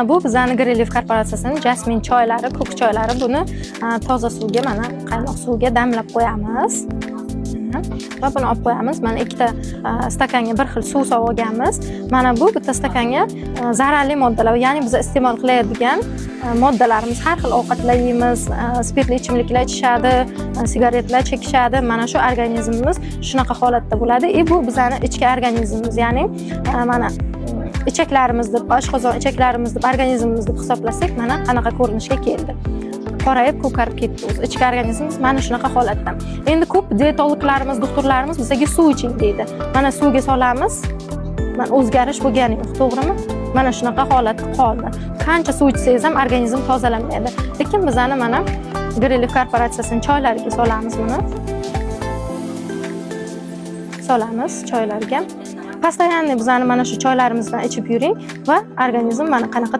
Bu bizning Greenleaf korporatsiyasining jasmin choylari, ko'k choylari. Buni toza suvga, mana qaynoq suvga damlab qo'yamiz. Va buni olib qo'yamiz. Mana ikkita stakanga bir xil suv solganmiz. Mana bu bitta stakanga zararli moddalar, ya'ni biz iste'mol qilayotgan moddalarimiz, har xil ovqatlar yeymiz, spirtli ichimliklar ichishadi, sigaretlar chekishadi. Mana shu organizmimiz shunaqa holatda bo'ladi. Bu bizning ichki organizmimiz, ya'ni mana ichaklarimiz deb, oshqozon ichaklarimiz deb, organizmimiz deb hisoblasak, mana qanaqa ko'rinishga keldi. Qorayib, ko'karib ketdi o'zi. Ichki organizmimiz mana shunaqa holatda. Endi ko'p dietologlarimiz, doktorlarimiz bizga suv iching deydi. Mana suvga solamiz. Mana o'zgarish bo'lgani yo'q, to'g'rimi? Mana shunaqa holatda qoldi. Qancha suv ichsangiz ham organizm tozalanmaydi. Lekin bizani mana Greenleaf korporatsiyasining choylariga solamiz buni. Solamiz choylarga. Постоянно bizani mana shu choylarimizdan ichib yuring va organizm mana qanaqa